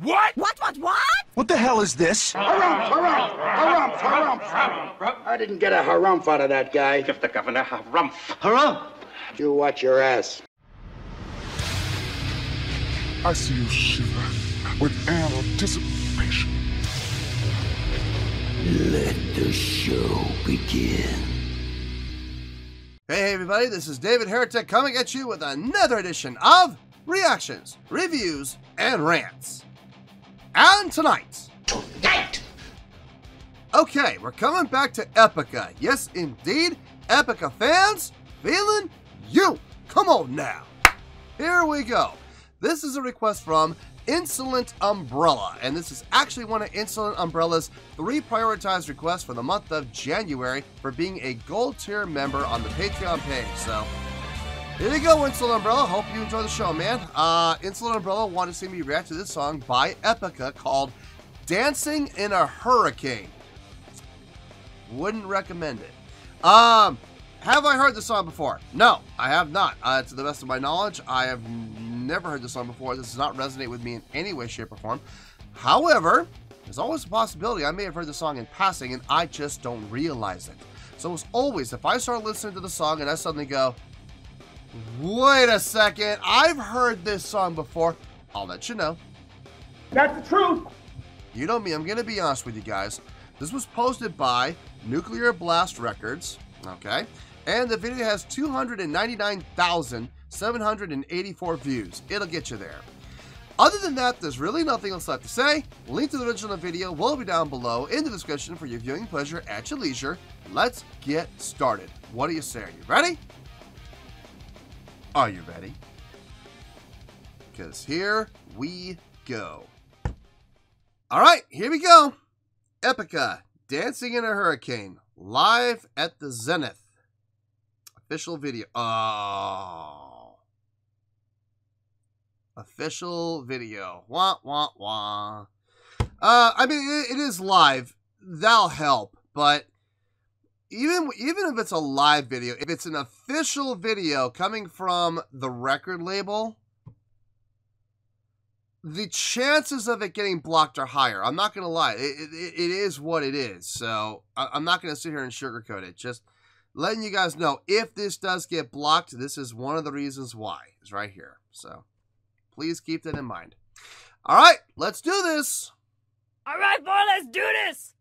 What? What? What the hell is this? Harumph. I didn't get a harumph out of that guy. Give the governor harumph. Harumph? You watch your ass. I see you shiver with anticipation. Let the show begin. Hey everybody, this is David Heretic coming at you with another edition of Reactions, Reviews, and Rants. And tonight... Okay, we're coming back to Epica. Yes, indeed, Epica Fans FEELIN YOU. Come on now. Here we go. This is a request from Insolent Umbrella, and this is actually one of Insolent Umbrella's 3 prioritized requests for the month of January for being a gold tier member on the Patreon page. So here you go, Insolent Umbrella. Hope you enjoy the show, man. Insolent Umbrella wanted to see me react to this song by Epica called Dancing in a Hurricane. Wouldn't recommend it. Have I heard this song before? No, I have not. To the best of my knowledge, I have never heard this song before. This does not resonate with me in any way, shape, or form. However, there's always a possibility I may have heard the song in passing and I just don't realize it. So as always, if I start listening to the song and I suddenly go, wait a second, I've heard this song before, I'll let you know. That's the truth. You know me, I'm going to be honest with you guys. This was posted by Nuclear Blast Records, okay? And the video has 299,784 views. It'll get you there. Other than that, there's really nothing else left to say. Link to the original video will be down below in the description for your viewing pleasure at your leisure. Let's get started. What do you say? Are you ready? Are you ready? Because here we go. All right, here we go. Epica, Dancing in a Hurricane, live at the Zenith. Official video. Oh. Official video. Wah, wah, wah. I mean, it is live. That'll help. But even if it's a live video, if it's an official video coming from the record label, the chances of it getting blocked are higher. I'm not going to lie. It is what it is. So I'm not going to sit here and sugarcoat it. Just letting you guys know, if this does get blocked, this is one of the reasons why. It's right here. So please keep that in mind. All right, let's do this. All right, boy, let's do this.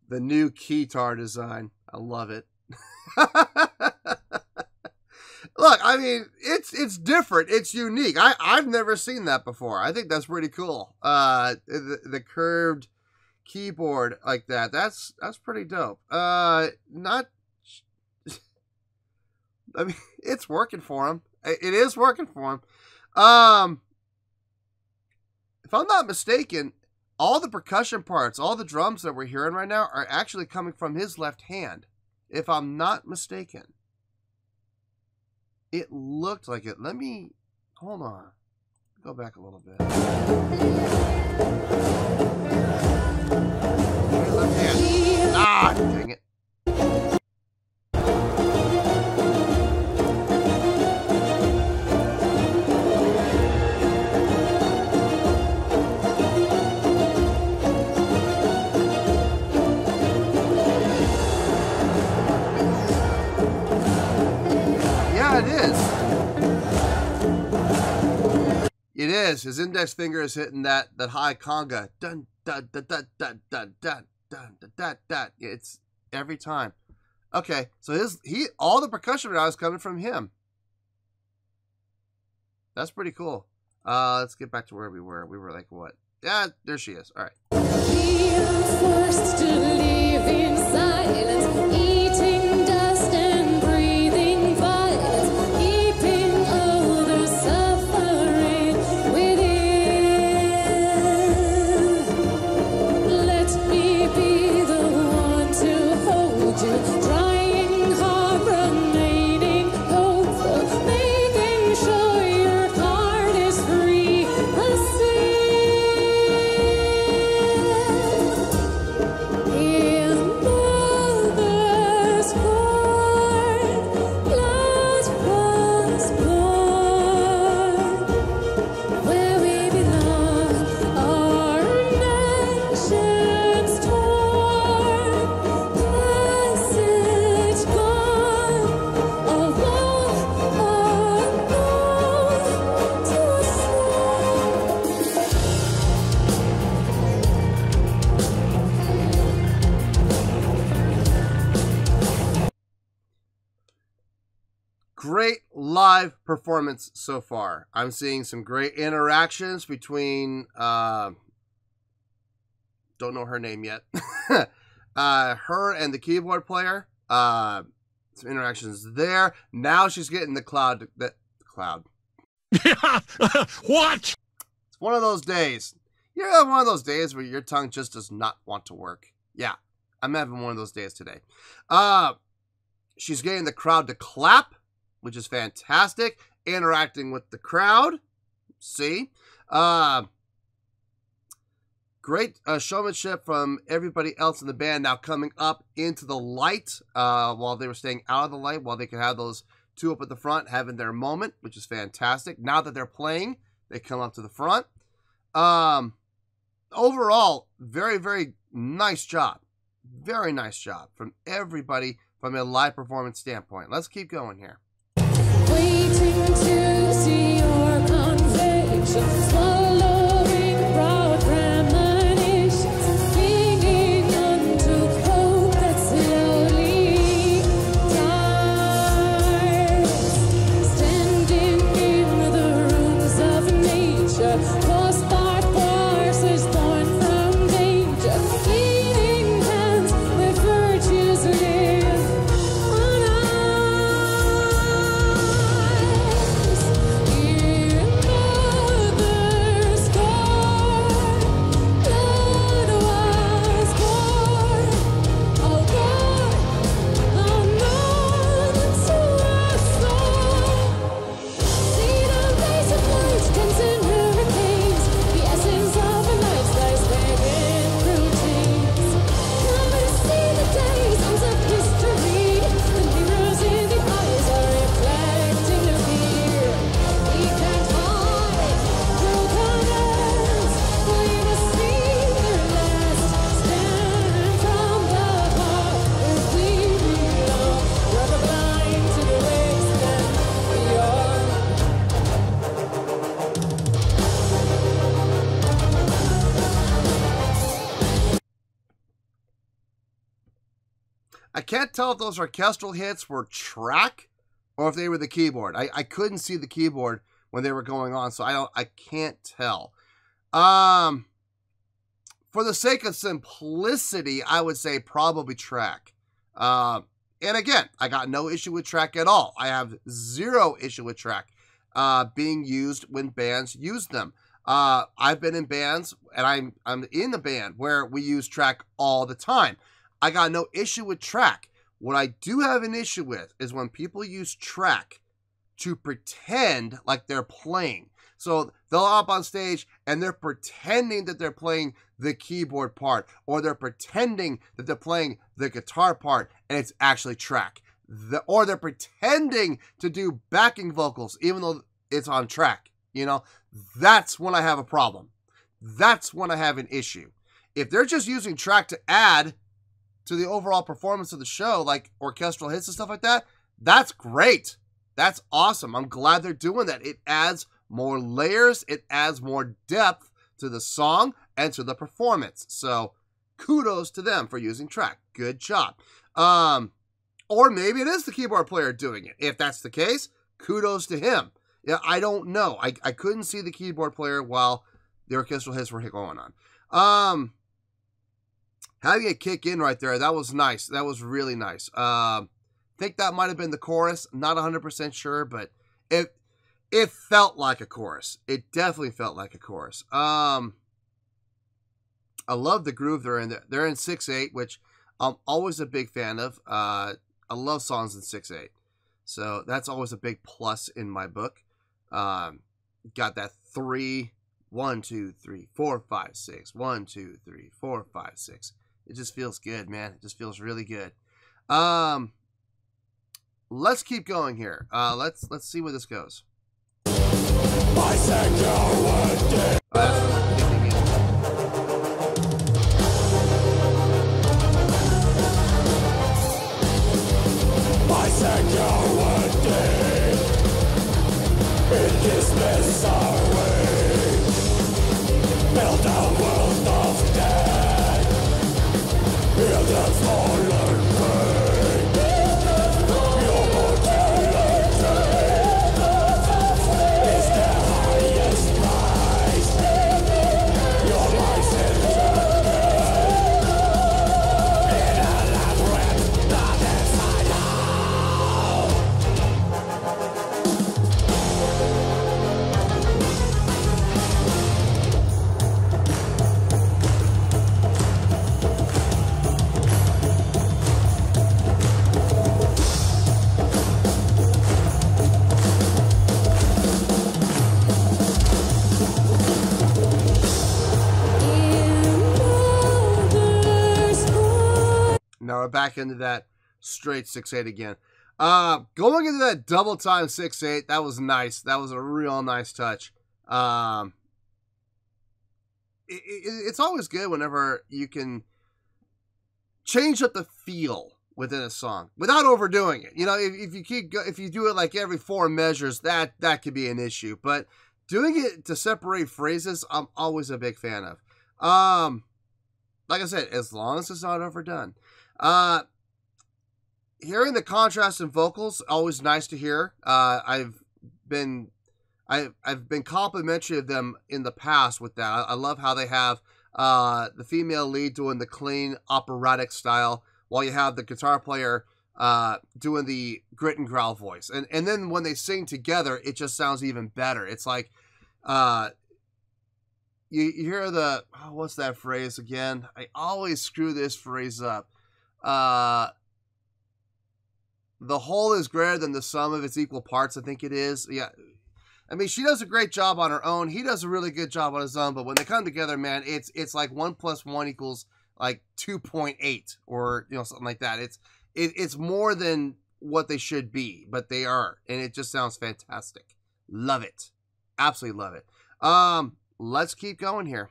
The new keytar design. I love it. Look, I mean, it's different. It's unique. I've never seen that before. I think that's pretty cool. The curved keyboard like that. That's pretty dope. I mean, it's working for him. It is working for him. If I'm not mistaken, all the percussion parts, all the drums that we're hearing right now are actually coming from his left hand, if I'm not mistaken. It looked like it. Let me, hold on. Go back a little bit. Left hand. Ah, dang it. Yeah, it is. It is. His index finger is hitting that high conga. Dun dun dun dun dun dun dun dun dun dun dun. It's every time. Okay, so all the percussion now is coming from him. That's pretty cool. Let's get back to where we were. We were like what? Yeah, there she is. All right. We are forced to live in silence, eating dust and breathing violence, keeping others suffering within. Let me be the one to hold you, trying hard, remaining hopeful, making sure your heart is free of sin. Great live performance so far. I'm seeing some great interactions between, don't know her name yet, her and the keyboard player. Some interactions there. Now she's getting the cloud. What? It's one of those days. You have one of those days where your tongue just does not want to work. Yeah, I'm having one of those days today. She's getting the crowd to clap, which is fantastic. Interacting with the crowd. See? Great showmanship from everybody else in the band now coming up into the light while they were staying out of the light, while they could have those two up at the front having their moment, which is fantastic. Now that they're playing, they come up to the front. Overall, very, very nice job. Very nice job from everybody from a live performance standpoint. Let's keep going here. Waiting to see your conviction, swallowing broad premonitions, clinging onto hope that slowly dies, standing in the rooms of nature, forced by forces born from danger, leading hands where virtues live on I can't tell if those orchestral hits were track or if they were the keyboard. I couldn't see the keyboard when they were going on, so I can't tell. For the sake of simplicity, I would say probably track. And again, I got no issue with track at all. I have zero issue with track being used when bands use them. I've been in bands, and I'm in the band where we use track all the time. I got no issue with track. What I do have an issue with is when people use track to pretend like they're playing. So they'll up on stage and they're pretending that they're playing the keyboard part, or they're pretending that they're playing the guitar part, and it's actually track. Or they're pretending to do backing vocals even though it's on track. You know, that's when I have a problem. That's when I have an issue. If they're just using track to add to the overall performance of the show, like orchestral hits and stuff like that, that's great. That's awesome. I'm glad they're doing that. It adds more layers. It adds more depth to the song and to the performance. So kudos to them for using track. Good job. Or maybe it is the keyboard player doing it. If that's the case, kudos to him. Yeah, I don't know. I couldn't see the keyboard player while the orchestral hits were going on. Having it kick in right there, that was nice. That was really nice. Think that might have been the chorus. Not 100% sure, but it felt like a chorus. It definitely felt like a chorus. I love the groove they're in. They're in 6/8, which I'm always a big fan of. I love songs in 6/8. So that's always a big plus in my book. Got that 3, 1, 2, 3, 4, 5, 6. 1, 2, 3, 4, 5, 6. It just feels good, man. It just feels really good. Let's keep going here. Let's see where this goes. Now we're back into that straight 6/8 again. Going into that double time 6/8, that was nice. That was a real nice touch. It's always good whenever you can change up the feel within a song without overdoing it. You know, if you do it like every 4 measures, that could be an issue. But doing it to separate phrases, I'm always a big fan of. Like I said, as long as it's not overdone. Hearing the contrast in vocals, always nice to hear. I've been complimentary of them in the past with that. I love how they have the female lead doing the clean operatic style, while you have the guitar player doing the grit and growl voice. And then when they sing together, it just sounds even better. It's like you hear the, what's that phrase again? I always screw this phrase up. The whole is greater than the sum of its equal parts, I think it is. Yeah. I mean, she does a great job on her own. He does a really good job on his own. But when they come together, man, it's like 1 + 1 equals like 2.8 or, you know, something like that. It's more than what they should be, but they are. And it just sounds fantastic. Love it. Absolutely love it. Let's keep going here.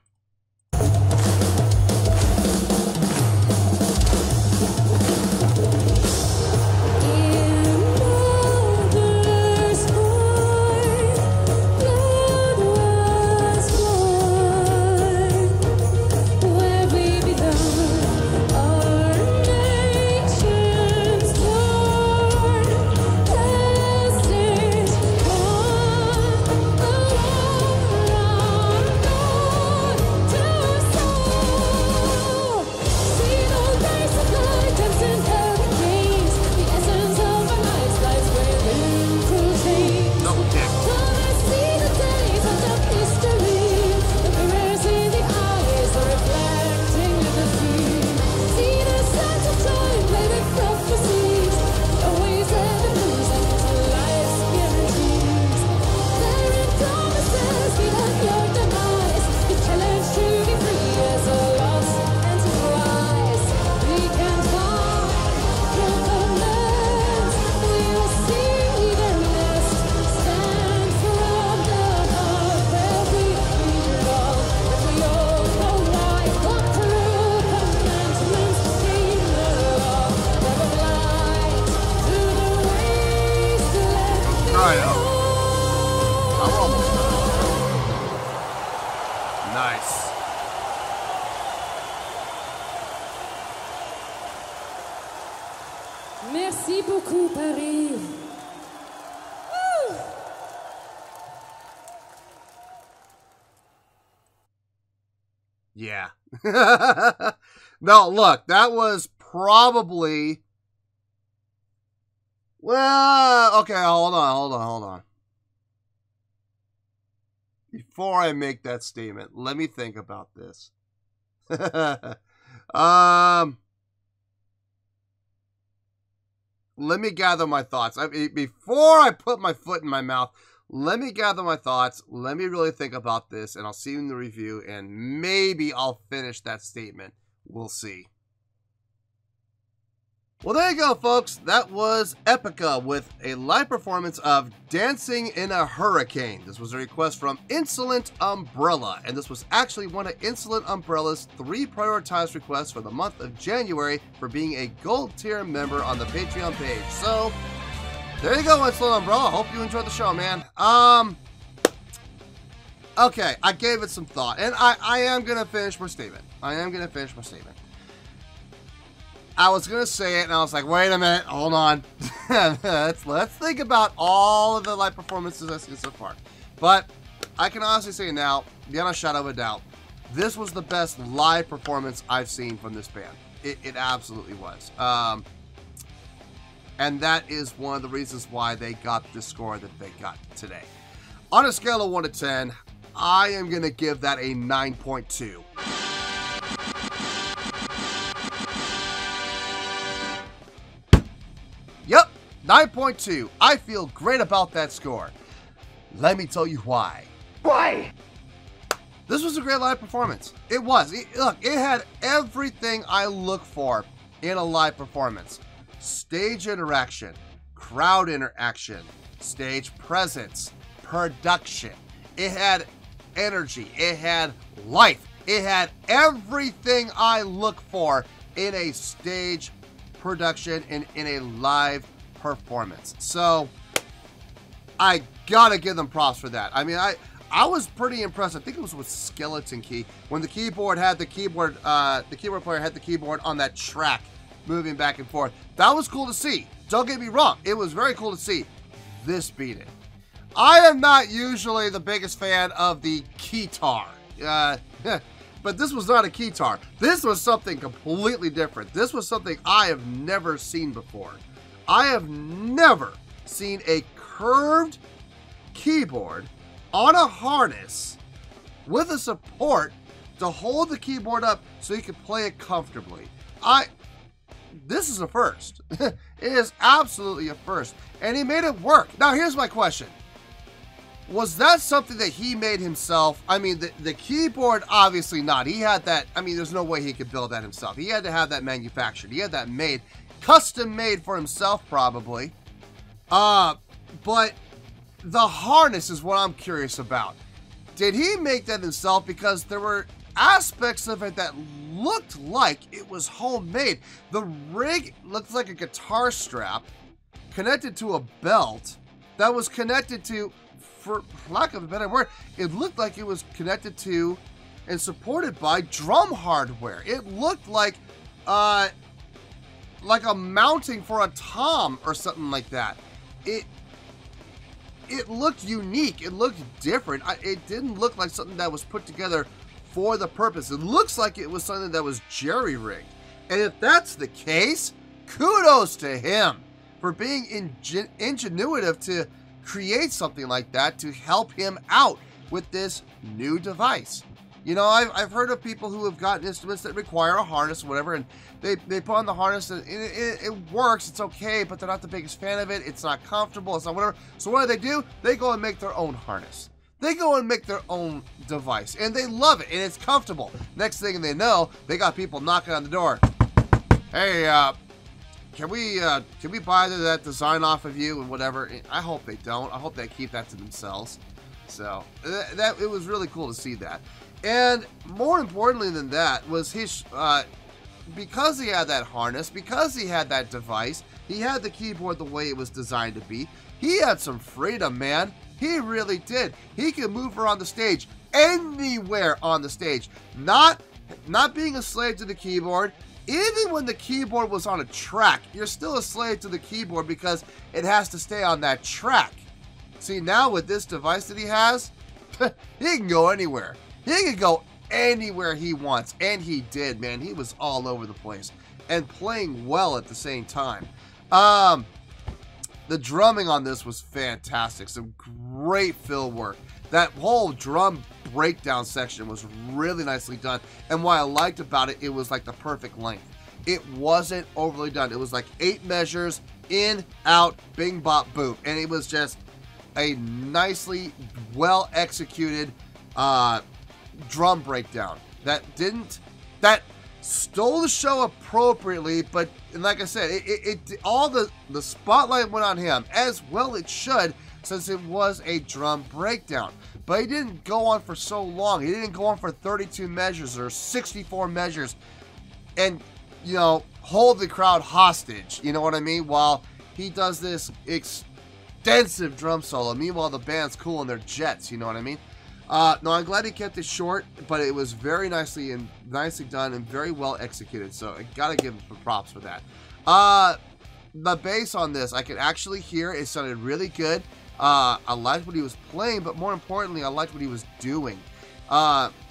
Nice. Merci beaucoup, Paris. Woo! Yeah. No, look, that was probably... Well, okay, hold on. Before I make that statement, let me think about this. Let me gather my thoughts. Before I put my foot in my mouth, let me gather my thoughts. Let me really think about this, and I'll see you in the review, and maybe I'll finish that statement. We'll see. Well, there you go, folks. That was Epica with a live performance of Dancing in a Hurricane. This was a request from Insolent Umbrella, and this was actually one of Insolent Umbrella's 3 prioritized requests for the month of January for being a gold tier member on the Patreon page. So, there you go, Insolent Umbrella. Hope you enjoyed the show, man. Okay, I gave it some thought, and I am going to finish my statement. I was going to say it, and I was like, wait a minute, hold on. let's think about all of the live performances I've seen so far. But I can honestly say now, beyond a shadow of a doubt, this was the best live performance I've seen from this band. It absolutely was. And that is one of the reasons why they got the score that they got today. On a scale of 1 to 10, I am going to give that a 9.2. Yep, 9.2. I feel great about that score. Let me tell you why. Why? This was a great live performance. It was. Look, it had everything I look for in a live performance. Stage interaction, crowd interaction, stage presence, production. It had energy. It had life. It had everything I look for in a stage production and in a live performance. So I gotta give them props for that. I mean, I was pretty impressed. I think it was with Skeleton Key when the keyboard had the keyboard player had the keyboard on that track moving back and forth. That was cool to see. Don't get me wrong, it was very cool to see. This beat it. I am not usually the biggest fan of the keytar. But this was not a keytar. This was something completely different. This was something I have never seen before. I have never seen a curved keyboard on a harness with a support to hold the keyboard up so you can play it comfortably. This is a first. It is absolutely a first. And he made it work. Now, here's my question. Was that something that he made himself? I mean, the keyboard, obviously not. He had that. I mean, there's no way he could build that himself. He had to have that manufactured. He had that made, custom made for himself, probably. But the harness is what I'm curious about. Did he make that himself? Because there were aspects of it that looked like it was homemade. The rig looked like a guitar strap connected to a belt that was connected to, for lack of a better word, it looked like it was connected to and supported by drum hardware. It looked like a mounting for a tom or something like that. It looked unique. It looked different. It didn't look like something that was put together for the purpose. It looks like it was something that was jerry-rigged. And if that's the case, kudos to him for being ingenuitive to create something like that to help him out with this new device. You know, I've heard of people who have gotten instruments that require a harness or whatever, and they put on the harness and it works, it's okay, but they're not the biggest fan of it, it's not comfortable, it's not whatever. So what do? They go and make their own harness. They go and make their own device, and they love it, and it's comfortable. Next thing they know, they got people knocking on the door. Hey, can we buy that design off of you and whatever? I hope they don't. I hope they keep that to themselves. So it was really cool to see that. And more importantly than that was his, because he had that harness, because he had that device, he had the keyboard the way it was designed to be. He had some freedom, man. He really did. He could move around the stage, anywhere on the stage, not being a slave to the keyboard. Even when the keyboard was on a track, you're still a slave to the keyboard because it has to stay on that track. See, now with this device that he has, he can go anywhere. He can go anywhere he wants, and he did, man. He was all over the place and playing well at the same time. The drumming on this was fantastic. Some great fill work. That whole drum breakdown section was really nicely done, and what I liked about it, it was like the perfect length. It wasn't overly done. It was like 8 measures, in, out, bing, bop, boom, and it was just a nicely well executed drum breakdown that stole the show appropriately, but like I said, all the spotlight went on him, as well it should, since it was a drum breakdown. But he didn't go on for so long. He didn't go on for 32 measures or 64 measures and, you know, hold the crowd hostage, you know what I mean, while he does this extensive drum solo. Meanwhile, the band's cool in their jets, you know what I mean? No, I'm glad he kept it short, but it was very nicely done and very well executed, so I gotta give him some props for that. The bass on this, I could actually hear. It sounded really good. I liked what he was playing, but more importantly, I liked what he was doing.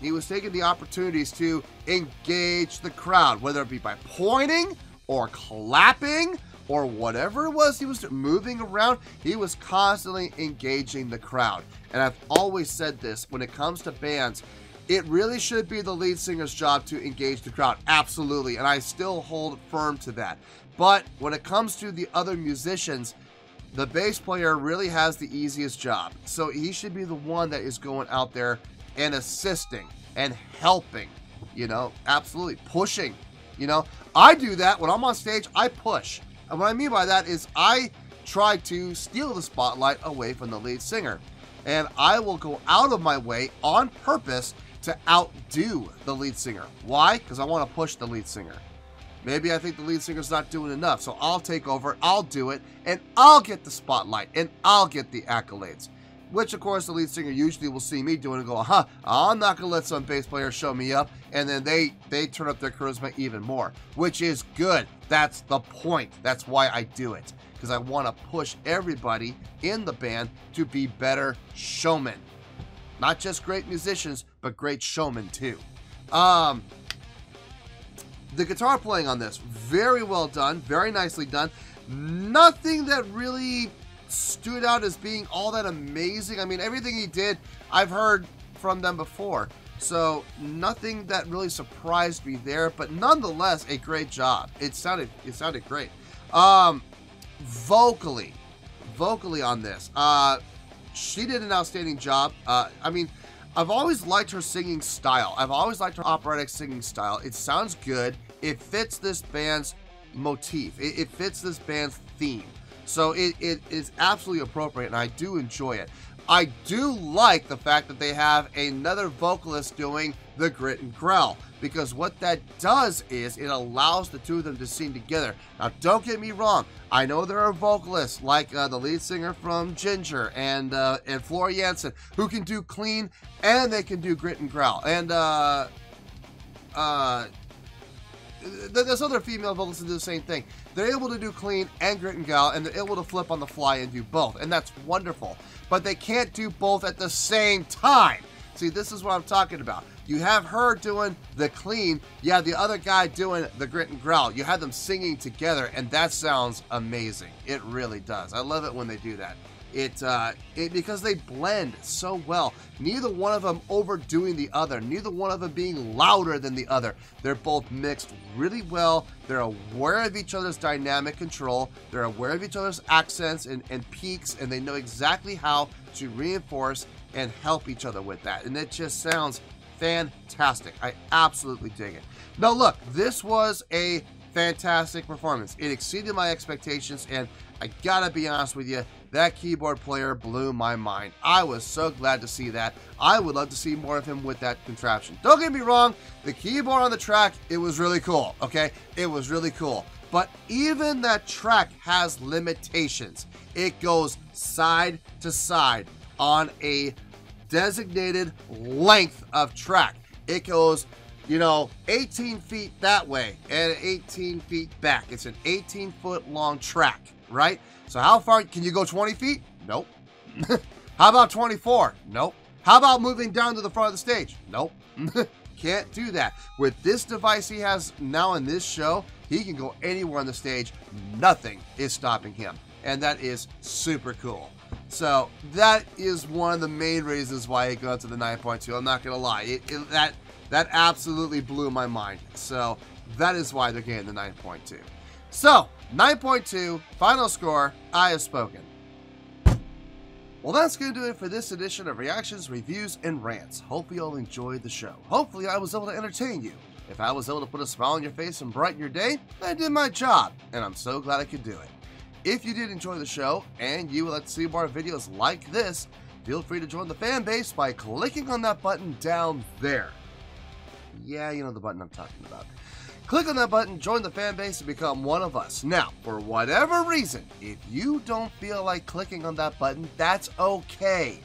He was taking the opportunities to engage the crowd, whether it be by pointing or clapping or whatever it was he was moving around. He was constantly engaging the crowd. And I've always said this, when it comes to bands, it really should be the lead singer's job to engage the crowd. Absolutely. And I still hold firm to that. But when it comes to the other musicians, the bass player really has the easiest job. So he should be the one that is going out there and assisting and helping, you know, absolutely pushing. You know, I do that when I'm on stage. I push. And what I mean by that is I try to steal the spotlight away from the lead singer. And I will go out of my way on purpose to outdo the lead singer. Why? Because I want to push the lead singer. Maybe I think the lead singer's not doing enough, so I'll take over, I'll do it, and I'll get the spotlight, and I'll get the accolades. Which, of course, the lead singer usually will see me doing and go, I'm not going to let some bass player show me up, and then they turn up their charisma even more, which is good. That's the point. That's why I do it, because I want to push everybody in the band to be better showmen. Not just great musicians, but great showmen, too. The guitar playing on this, very well done, very nicely done. Nothing that really stood out as being all that amazing. I mean, everything he did, I've heard from them before. So nothing that really surprised me there, but nonetheless, a great job. It sounded great. Vocally on this, she did an outstanding job. I mean, I've always liked her singing style. I've always liked her operatic singing style. It sounds good. It fits this band's motif. It fits this band's theme. So it is absolutely appropriate, and I do enjoy it. I do like the fact that they have another vocalist doing the grit and growl, because what that does is it allows the two of them to sing together. Now, don't get me wrong. I know there are vocalists like the lead singer from Ginger and Flora Jansen who can do clean and they can do grit and growl. And there's other female vocalists that do the same thing. They're able to do clean and grit and growl, and they're able to flip on the fly and do both, and that's wonderful. But they can't do both at the same time. See, this is what I'm talking about. You have her doing the clean, you have the other guy doing the grit and growl. You have them singing together, and that sounds amazing. It really does. I love it when they do that. Because they blend so well. Neither one of them overdoing the other. Neither one of them being louder than the other. They're both mixed really well. They're aware of each other's dynamic control. They're aware of each other's accents and peaks, and they know exactly how to reinforce and help each other with that. And it just sounds fantastic. I absolutely dig it. Now look, this was a fantastic performance. It exceeded my expectations, and I gotta be honest with you, that keyboard player blew my mind. I was so glad to see that. I would love to see more of him with that contraption. Don't get me wrong, the keyboard on the track, it was really cool, okay? It was really cool. But even that track has limitations. It goes side to side, on a designated length of track. It goes, you know, 18 feet that way and 18 feet back. It's an 18-foot long track, right? So how far can you go? 20 feet? Nope. How about 24? Nope. How about moving down to the front of the stage? Nope. Can't do that. With this device he has now in this show, he can go anywhere on the stage. Nothing is stopping him. And that is super cool. So that is one of the main reasons why it goes to the 9.2. I'm not going to lie. That absolutely blew my mind. So that is why they're getting the 9.2. So 9.2, final score, I have spoken. Well, that's going to do it for this edition of Reactions, Reviews, and Rants. Hope you all enjoyed the show. Hopefully I was able to entertain you. If I was able to put a smile on your face and brighten your day, I did my job, and I'm so glad I could do it. If you did enjoy the show, and you would like to see more videos like this, feel free to join the fan base by clicking on that button down there. Yeah, you know the button I'm talking about. Click on that button, join the fan base, and become one of us. Now, for whatever reason, if you don't feel like clicking on that button, that's okay.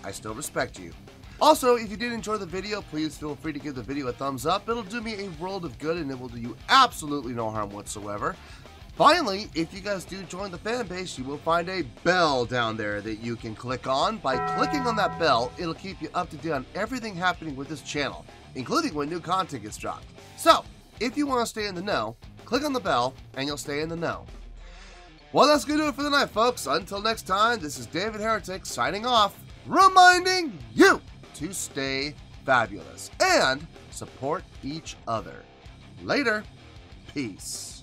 I still respect you. Also, if you did enjoy the video, please feel free to give the video a thumbs up. It'll do me a world of good, and it will do you absolutely no harm whatsoever. Finally, if you guys do join the fan base, you will find a bell down there that you can click on. By clicking on that bell, it'll keep you up to date on everything happening with this channel, including when new content gets dropped. So, if you want to stay in the know, click on the bell and you'll stay in the know. Well, that's going to do it for the night, folks. Until next time, this is David Heretic signing off, reminding you to stay fabulous and support each other. Later. Peace.